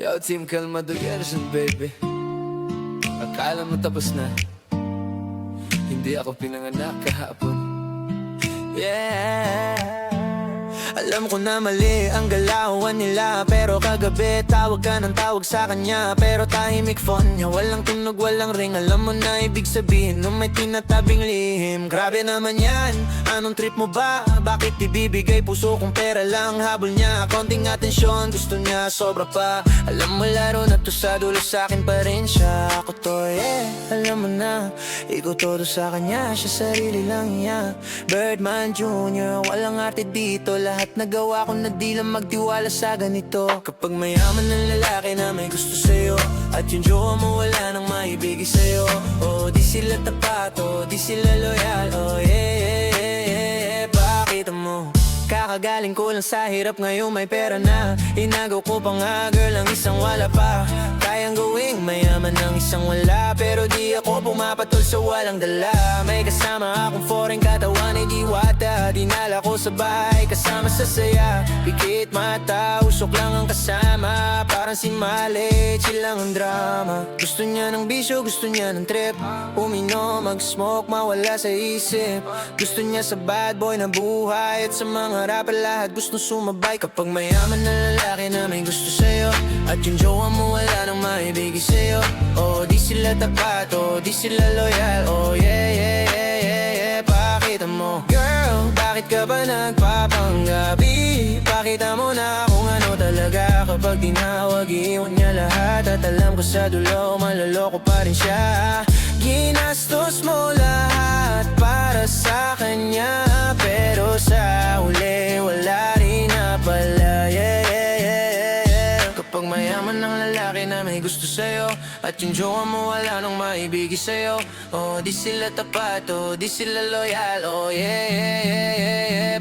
Yo, team, kalmado Gerson, baby. Akala mo tapos na. Hindi ako pinanganak kahapon. Yeah. Alam ko na mali ang galawan nila, pero kagabi tawag ka ng tawag sa kanya. Pero tahimik phone niya, walang tunog, walang ring. Alam mo na ibig sabihin nung may tinatabing lihim. Grabe naman yan, anong trip mo ba? Bakit ibibigay puso kung pera lang habol niya? Konting atensyon, gusto niya sobra pa. Alam mo laro na to sa dulo, sa'kin pa rin siya. Ako to, yeah, alam mo na, ikaw todo sa kanya, siya sarili lang niya. Birdman Jr., walang arte dito. Lahat nagawa ko na di lang magtiwala sa ganito. Kapag mayaman ng lalaki na may gusto sa'yo, at yung jowa mo wala nang maibigay sa'yo, oh, di sila tapat, oh, di sila loyal. Oh yeah, yeah, yeah, yeah, yeah. Bakit mo? Kakagaling ko lang sa hirap, ngayon may pera na. Inagaw ko pa nga girl ang isang wala pa. Kayang gawing mayaman ng isang wala, pero di ako pumapatol sa walang dala. May kasama akong foreign katawan ay diwata. Dinala ko sa bahay kasama sa saya. Pikit mata, usok lang ang kasama. Parang si Mali, chill lang ang drama. Gusto niya ng bisyo, gusto niya ng trip. Uminom, mag-smoke, mawala sa isip. Gusto niya sa bad boy na buhay, at sa mga rapper lahat gusto sumabay. Kapag mayaman na lalaki na may gusto sa'yo, at yung jowa mo wala nang maibigay sa'yo, oh, di sila tapat, oh, di sila loyal. Oh yeah, yeah, yeah, yeah, yeah. Pakita mo, girl, bakit ka ba nagpapanggabi? Pakita mo na kung ano talaga. Kapag tinawag, iiwan niya lahat, at alam ko sa dulo, maloloko pa rin siya. Ginastos mo lahat para sa kanya, pero sa huli wala rin na pala. Yeah, yeah, yeah, yeah, yeah. Kapag mayaman ng lalaki na may gusto sa'yo, at yung jowa mo wala nang maibigay sa'yo, oh, di sila tapat, oh, di sila loyal. Oh yeah, yeah, yeah, yeah, yeah.